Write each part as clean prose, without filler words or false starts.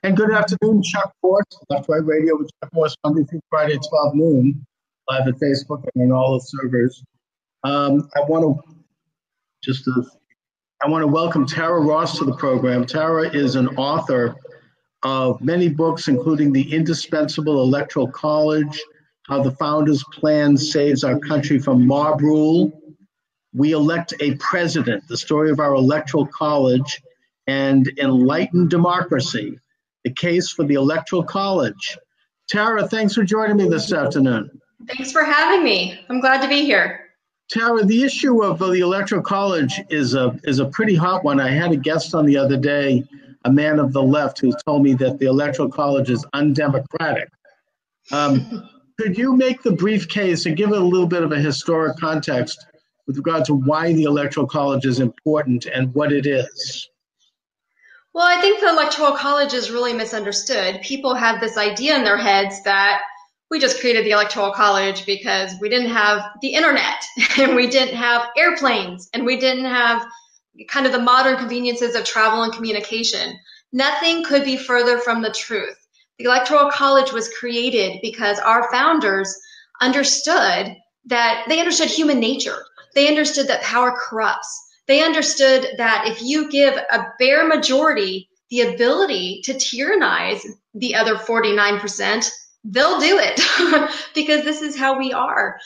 And good afternoon, Chuck Morse, Left Right Radio with Chuck Morse, Monday through Friday, 12 noon, live at Facebook and on all the servers. I want to welcome Tara Ross to the program. Tara is an author of many books, including The Indispensable, Electoral College, How the Founders' Plan Saves Our Country from Mob Rule, We Elect a President, the story of our Electoral College, and Enlightened Democracy, the case for the Electoral College. Tara, thanks for joining me this afternoon. Thanks for having me. I'm glad to be here. Tara, the issue of the Electoral College is a pretty hot one. I had a guest on the other day, a man of the left, who told me that the Electoral College is undemocratic. Could you make the brief case and give it a little bit of a historic context with regard to why the Electoral College is important and what it is? Well, I think the Electoral College is really misunderstood. People have this idea in their heads that we just created the Electoral College because we didn't have the internet and we didn't have airplanes and we didn't have kind of the modern conveniences of travel and communication. Nothing could be further from the truth. The Electoral College was created because our founders understood human nature. They understood that power corrupts. They understood that if you give a bare majority the ability to tyrannize the other 49%, they'll do it because this is how we are.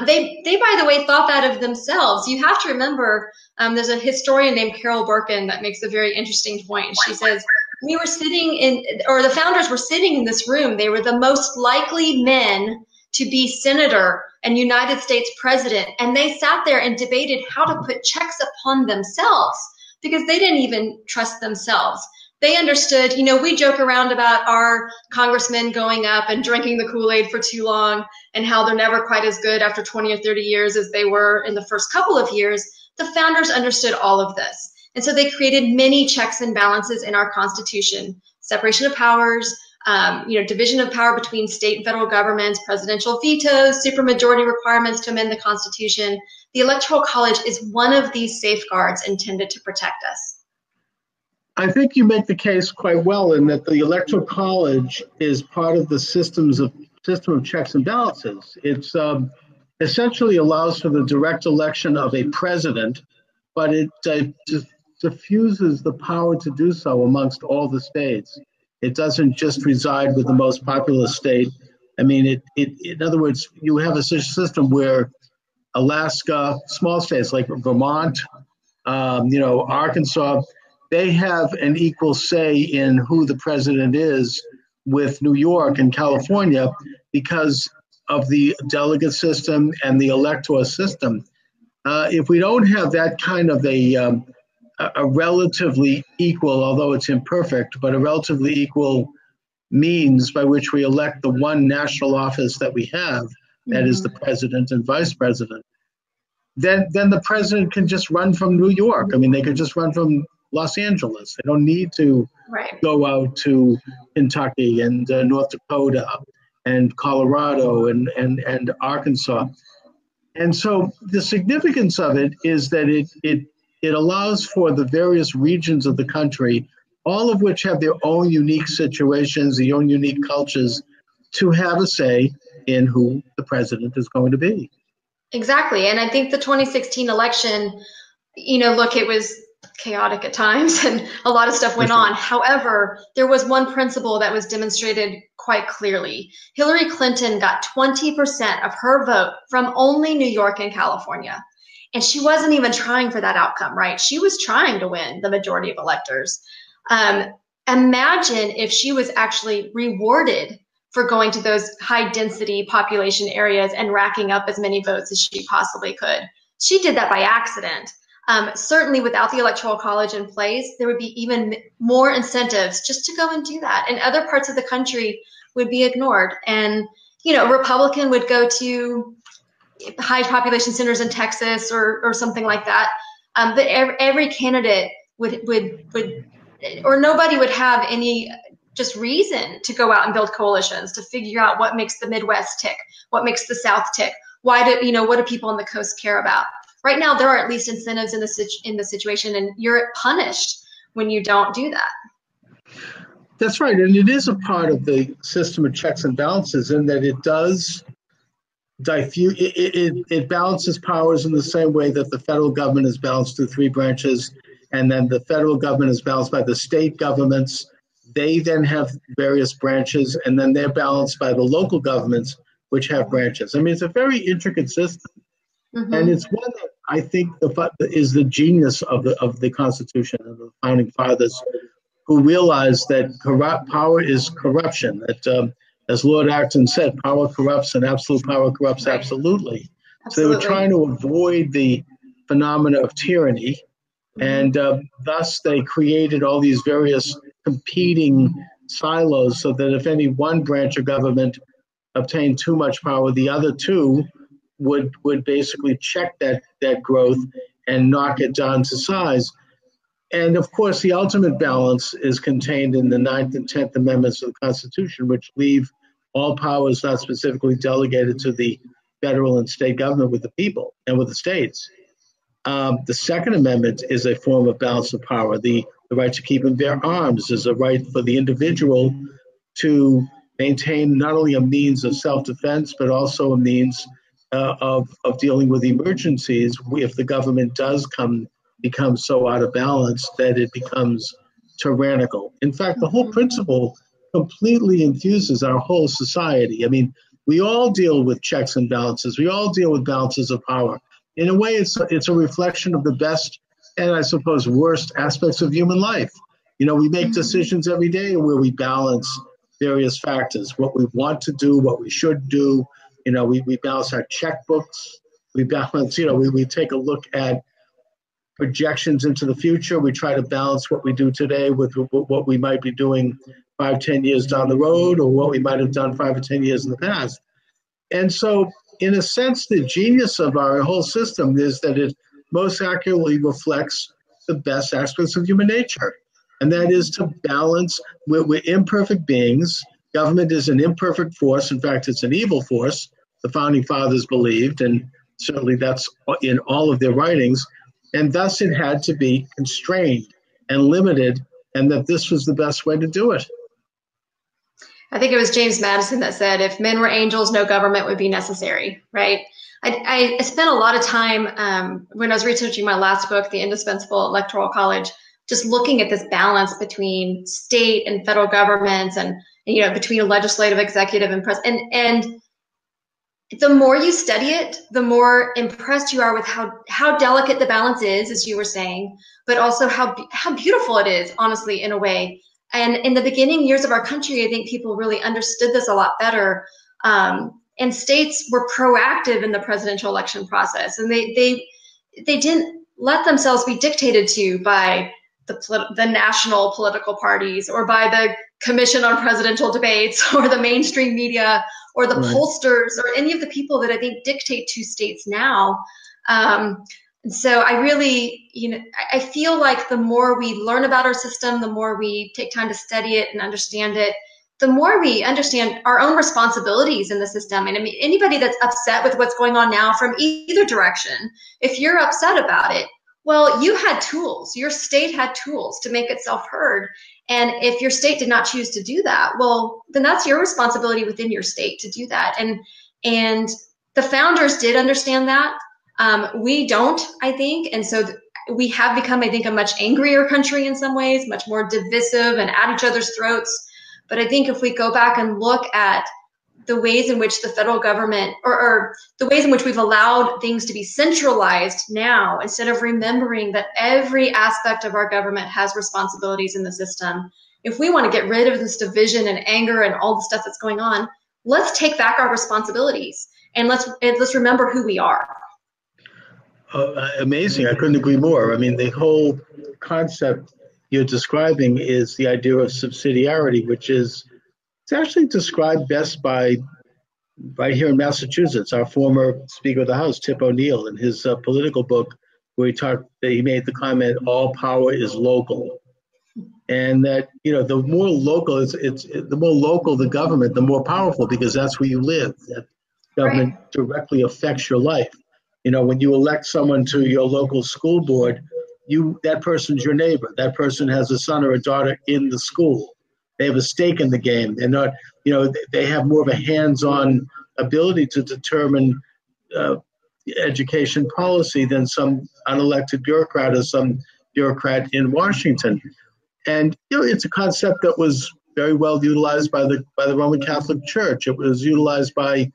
They, by the way, thought that of themselves. You have to remember, there's a historian named Carol Birkin that makes a very interesting point. She says, the founders were sitting in this room. They were the most likely men to be senator and United States president. And they sat there and debated how to put checks upon themselves because they didn't even trust themselves. They understood, we joke around about our congressmen going up and drinking the Kool-Aid for too long and how they're never quite as good after 20 or 30 years as they were in the first couple of years. The founders understood all of this. And so they created many checks and balances in our Constitution, separation of powers, division of power between state and federal governments, presidential vetoes, supermajority requirements to amend the Constitution. The Electoral College is one of these safeguards intended to protect us. I think you make the case quite well in that the Electoral College is part of the system of checks and balances. It's essentially allows for the direct election of a president, but it diffuses the power to do so amongst all the states. It doesn't just reside with the most populous state. I mean, in other words, you have a system where Alaska, small states like Vermont, Arkansas, they have an equal say in who the president is with New York and California because of the delegate system and the electoral system. If we don't have that kind of a relatively equal, although it's imperfect, but a relatively equal means by which we elect the one national office that we have, that is the president and vice president, then the president can just run from New York. I mean, they could just run from Los Angeles. They don't need to go out to Kentucky and North Dakota and Colorado and Arkansas. And so the significance of it is that it allows for the various regions of the country, all of which have their own unique situations, their own unique cultures, to have a say in who the president is going to be. Exactly. And I think the 2016 election, it was chaotic at times and a lot of stuff went on. However, there was one principle that was demonstrated quite clearly. Hillary Clinton got 20% of her vote from only New York and California. And she wasn't even trying for that outcome, right? She was trying to win the majority of electors. Imagine if she was actually rewarded for going to those high density population areas and racking up as many votes as she possibly could. She did that by accident. Certainly without the Electoral College in place, there would be even more incentives just to go and do that. And other parts of the country would be ignored. And, a Republican would go to high population centers in Texas or something like that. But every candidate would or nobody would have any just reason to go out and build coalitions to figure out what makes the Midwest tick, what makes the South tick. What do people on the coast care about? Right now, there are at least incentives in the situation, and you're punished when you don't do that. That's right, and it is a part of the system of checks and balances in that it does diffuse. It balances powers in the same way that the federal government is balanced through three branches, and then the federal government is balanced by the state governments. They then have various branches, and then they're balanced by the local governments, which have branches. I mean, it's a very intricate system, and Mm-hmm. it's one that I think is the genius of the Constitution of the founding fathers, who realized that power is corruption. That, as Lord Acton said, power corrupts and absolute power corrupts Right. absolutely. So they were Absolutely. trying to avoid the phenomena of tyranny, and Mm-hmm. thus they created all these various competing silos so that if any one branch of government obtained too much power, the other two would basically check that growth and knock it down to size. And of course, the ultimate balance is contained in the Ninth and Tenth Amendments of the Constitution, which leave all powers not specifically delegated to the federal and state government with the people and with the states. The Second Amendment is a form of balance of power. The right to keep and bear arms is a right for the individual to maintain not only a means of self-defense, but also a means of dealing with emergencies if the government does become so out of balance that it becomes tyrannical. In fact, the whole Mm-hmm. principle completely infuses our whole society. I mean, we all deal with checks and balances. We all deal with balances of power. In a way, it's a reflection of the best and I suppose worst aspects of human life. You know, we make Mm-hmm. decisions every day where we balance various factors, what we want to do, what we should do. You know, we balance our checkbooks. We balance, we take a look at projections into the future. We try to balance what we do today with what we might be doing 5, 10 years down the road, or what we might have done 5 or 10 years in the past. And so, in a sense, the genius of our whole system is that it most accurately reflects the best aspects of human nature. And that is to balance, we're imperfect beings. Government is an imperfect force. In fact, it's an evil force, the founding fathers believed, and certainly that's in all of their writings. And thus it had to be constrained and limited, and that this was the best way to do it. I think it was James Madison that said, if men were angels, no government would be necessary, right? I spent a lot of time when I was researching my last book, The Indispensable Electoral College, just looking at this balance between state and federal governments and between legislative, executive, and press. And the more you study it, the more impressed you are with how delicate the balance is, as you were saying, but also how beautiful it is, honestly, in a way. And in the beginning years of our country, I think people really understood this a lot better. And states were proactive in the presidential election process, and they didn't let themselves be dictated to by the national political parties or by the Commission on Presidential Debates or the mainstream media or the Right. pollsters or any of the people that I think dictate to states now. And so I really, I feel like the more we learn about our system, the more we take time to study it and understand it, the more we understand our own responsibilities in the system. And I mean, anybody that's upset with what's going on now from either direction, if you're upset about it, well, you had tools. Your state had tools to make itself heard. And if your state did not choose to do that, well, then that's your responsibility within your state to do that. And the founders did understand that. We don't, I think. And so we have become, I think, a much angrier country in some ways, much more divisive and at each other's throats. But I think if we go back and look at the ways in which the federal government or the ways in which we've allowed things to be centralized now, instead of remembering that every aspect of our government has responsibilities in the system, if we want to get rid of this division and anger and all the stuff that's going on, let's take back our responsibilities and let's remember who we are. Amazing. I couldn't agree more. I mean, the whole concept you're describing is the idea of subsidiarity, which is it's actually described best by right here in Massachusetts, our former Speaker of the House, Tip O'Neill, in his political book, where he made the comment, "All power is local," and that the more local the more local the government, the more powerful, because that's where you live. That government Right. directly affects your life. When you elect someone to your local school board, that person's your neighbor. That person has a son or a daughter in the school. they have a stake in the game. They're not, they have more of a hands-on ability to determine education policy than some unelected bureaucrat or some bureaucrat in Washington. And it's a concept that was very well utilized by the Roman Catholic Church. It was utilized by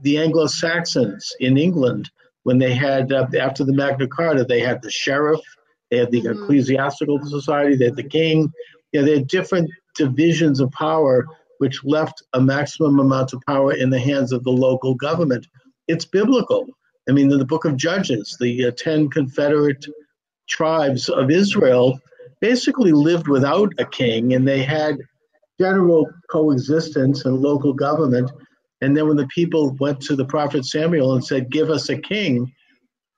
the Anglo-Saxons in England when they had, after the Magna Carta, they had the sheriff, they had the ecclesiastical society, they had the king. They had different divisions of power, which left a maximum amount of power in the hands of the local government. It's biblical. I mean, in the book of Judges, the 10 confederate tribes of Israel basically lived without a king, and they had general coexistence and local government. And then when the people went to the prophet Samuel and said, "Give us a king,"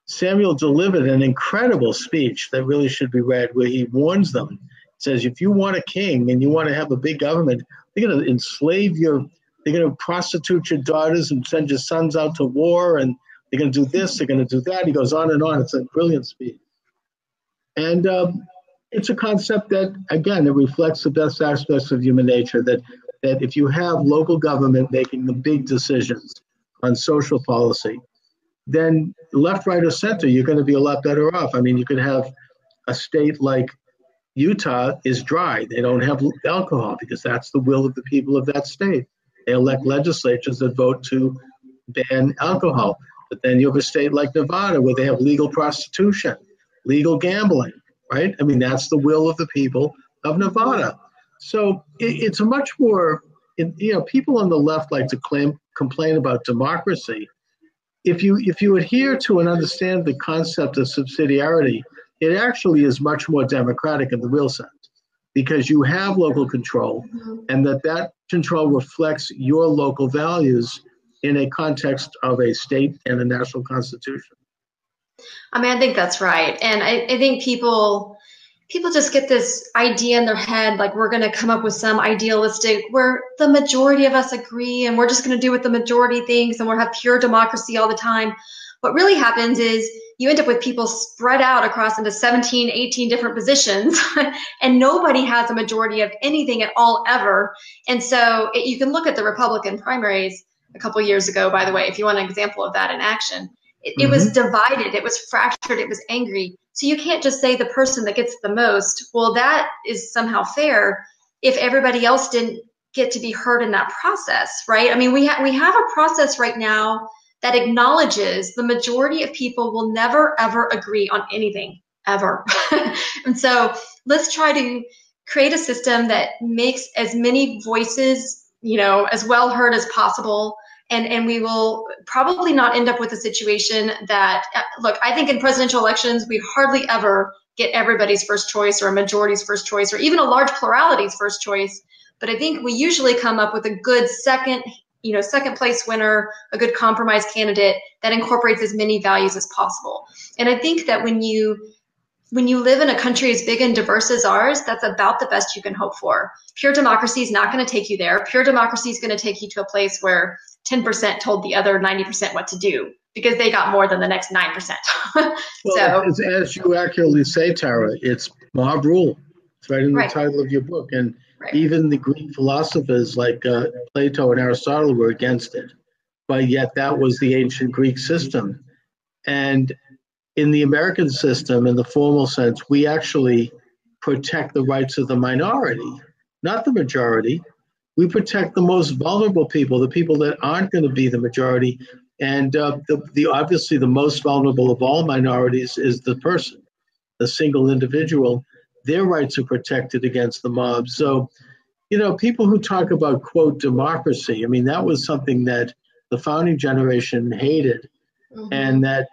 Samuel delivered an incredible speech that really should be read, where he warns them. He says, if you want a king and you want to have a big government, they're going to they're going to prostitute your daughters and send your sons out to war, and they're going to do this, they're going to do that. He goes on and on. It's a brilliant speech. And it's a concept that, again, it reflects the best aspects of human nature, that if you have local government making the big decisions on social policy, then left, right, or center, you're going to be a lot better off. I mean, you could have a state like Utah is dry. They don't have alcohol because that's the will of the people of that state. They elect legislatures that vote to ban alcohol. But then you have a state like Nevada where they have legal prostitution, legal gambling, right? I mean, that's the will of the people of Nevada. So it's a much more, people on the left like to complain about democracy. If you adhere to and understand the concept of subsidiarity, it actually is much more democratic in the real sense, because you have local control, and that control reflects your local values in a context of a state and a national constitution. I mean, I think that's right. And I think people just get this idea in their head, like we're going to come up with some idealistic where the majority of us agree and we're just going to do what the majority thinks and we'll have pure democracy all the time. What really happens is you end up with people spread out across into 17, 18 different positions and nobody has a majority of anything at all ever. And so you can look at the Republican primaries a couple of years ago, by the way, if you want an example of that in action. It was divided, it was fractured, it was angry. So you can't just say the person that gets the most, well, that is somehow fair if everybody else didn't get to be heard in that process, right? I mean, we have a process right now that acknowledges the majority of people will never, ever agree on anything, ever. And so let's try to create a system that makes as many voices, as well heard as possible. And we will probably not end up with a situation that, look, I think in presidential elections, we hardly ever get everybody's first choice or a majority's first choice or even a large plurality's first choice. But I think we usually come up with a good second place winner, a good compromise candidate that incorporates as many values as possible. And I think that when you live in a country as big and diverse as ours, that's about the best you can hope for. Pure democracy is not going to take you there. Pure democracy is going to take you to a place where 10% told the other 90% what to do because they got more than the next 9%. Well, as you accurately say, Tara, it's mob rule. It's right in the title of your book. And even the Greek philosophers like Plato and Aristotle were against it. But yet that was the ancient Greek system. And in the American system, in the formal sense, we actually protect the rights of the minority, not the majority. We protect the most vulnerable people, the people that aren't going to be the majority. And obviously the most vulnerable of all minorities is the person, the single individual. Their rights are protected against the mob. So, people who talk about, quote, democracy, I mean, that was something that the founding generation hated. And that,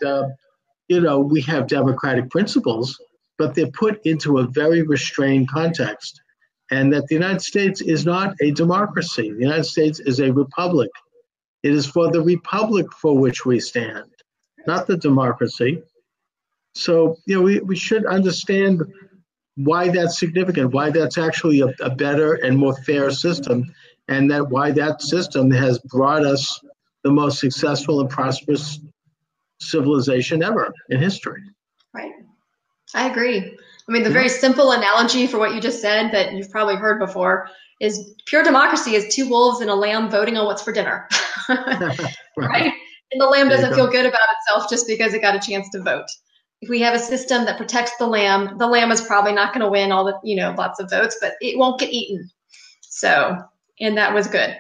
we have democratic principles, but they're put into a very restrained context. And that the United States is not a democracy. The United States is a republic. It is for the republic for which we stand, not the democracy. So, we should understand why that's significant, why that's actually a better and more fair system, and that why that system has brought us the most successful and prosperous civilization ever in history. Right. I agree. I mean, the very simple analogy for what you just said that you've probably heard before is pure democracy is two wolves and a lamb voting on what's for dinner, right? And the lamb doesn't feel good about itself just because it got a chance to vote. If we have a system that protects the lamb is probably not going to win all the, lots of votes, but it won't get eaten. So, and that was good.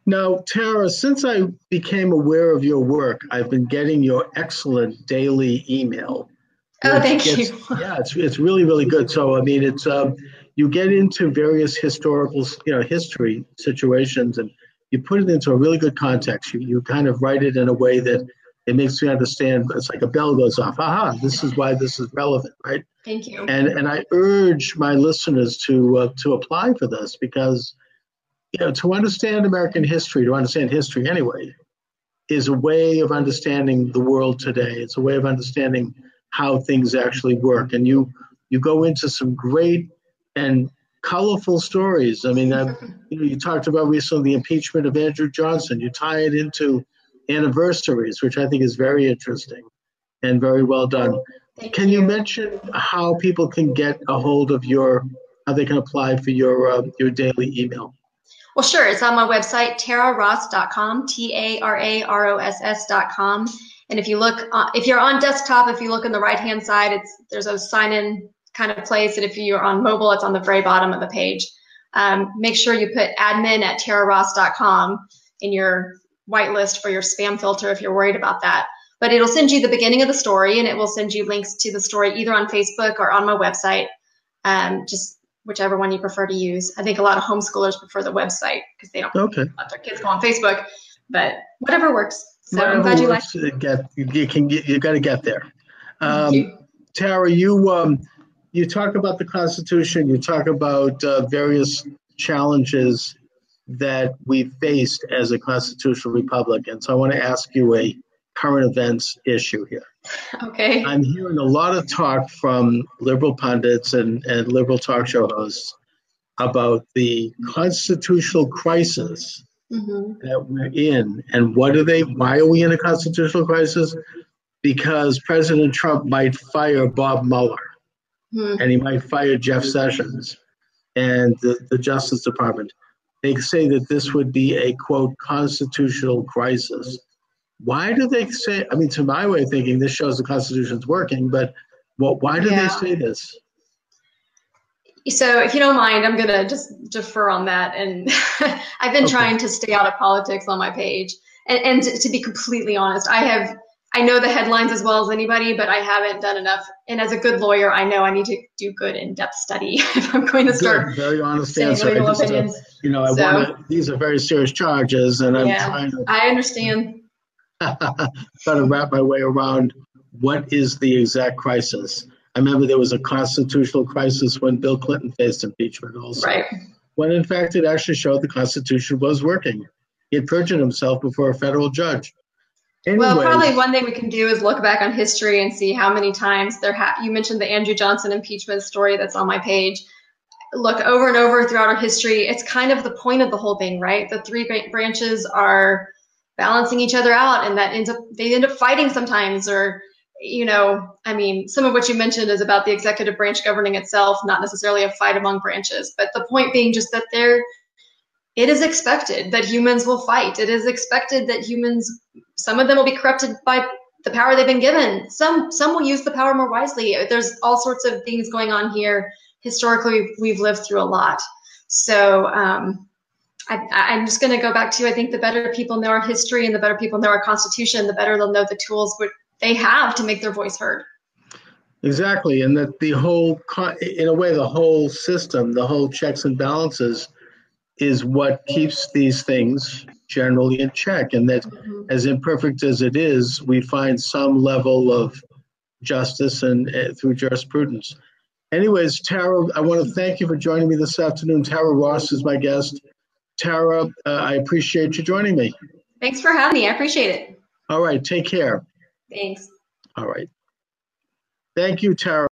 Now, Tara, since I became aware of your work, I've been getting your excellent daily email. Oh, thank you. Yeah, it's really, really good. So, I mean, it's you get into various historical, history situations, and you put it into a really good context. You kind of write it in a way that it makes me understand. It's like a bell goes off. Aha, this is why this is relevant, right? Thank you. And I urge my listeners to apply for this because, to understand American history, to understand history anyway, is a way of understanding the world today. It's a way of understanding how things actually work. And you go into some great and colorful stories. I mean, you talked about recently the impeachment of Andrew Johnson. You tie it into anniversaries, which I think is very interesting and very well done. Can you mention how people can get a hold of how they can apply for your daily email? Well, sure. It's on my website, taraross.com, TARAROSS.com. And if you're on desktop, if you look on the right-hand side, there's a sign-in kind of place. And if you're on mobile, it's on the very bottom of the page. Make sure you put admin@taraross.com in your whitelist for your spam filter if you're worried about that. But it'll send you the beginning of the story, and it will send you links to the story either on Facebook or on my website. Just whichever one you prefer to use. I think a lot of homeschoolers prefer the website because they don't let their kids go on Facebook, but whatever works. So I'm glad you like it. You got to get there. Tara, you talk about the Constitution. You talk about various challenges that we faced as a constitutional republic. And so I want to ask you a current events issue here. Okay. I'm hearing a lot of talk from liberal pundits and liberal talk show hosts about the constitutional crisis that we're in. And why are we in a constitutional crisis? Because President Trump might fire Bob Mueller and he might fire Jeff Sessions and the Justice Department. They say that this would be a, quote, constitutional crisis. Why do they say, I mean, to my way of thinking, this shows the Constitution's working, but why do they say this? So if you don't mind, I'm going to just defer on that. And I've been trying to stay out of politics on my page. And to be completely honest, I know the headlines as well as anybody, but I haven't done enough. And as a good lawyer, I know I need to do good in-depth study if I'm going to start very honest answer. Opinions. These are very serious charges, and I'm trying to. I understand. Trying to wrap my way around what is the exact crisis. I remember there was a constitutional crisis when Bill Clinton faced impeachment also. Right. When in fact it actually showed the Constitution was working. He had perjured himself before a federal judge. Anyways, well, probably one thing we can do is look back on history and see how many times you mentioned the Andrew Johnson impeachment story that's on my page. Look, over and over throughout our history, it's kind of the point of the whole thing, right? The three branches are balancing each other out, and they end up fighting sometimes, or I mean, some of what you mentioned is about the executive branch governing itself, not necessarily a fight among branches, but the point being just that it is expected that humans will fight. It is expected that some of them will be corrupted by the power they've been given. Some will use the power more wisely. There's all sorts of things going on here. Historically, we've lived through a lot. So I'm just going to go back to, I think the better people know our history and the better people know our Constitution, the better they'll know the tools they have to make their voice heard. Exactly. And that in a way, the whole system, the whole checks and balances is what keeps these things generally in check. And that as imperfect as it is, we find some level of justice and through jurisprudence. Anyways, Tara, I want to thank you for joining me this afternoon. Tara Ross is my guest. Tara, I appreciate you joining me. Thanks for having me. I appreciate it. All right. Take care. Thanks. All right. Thank you, Tara.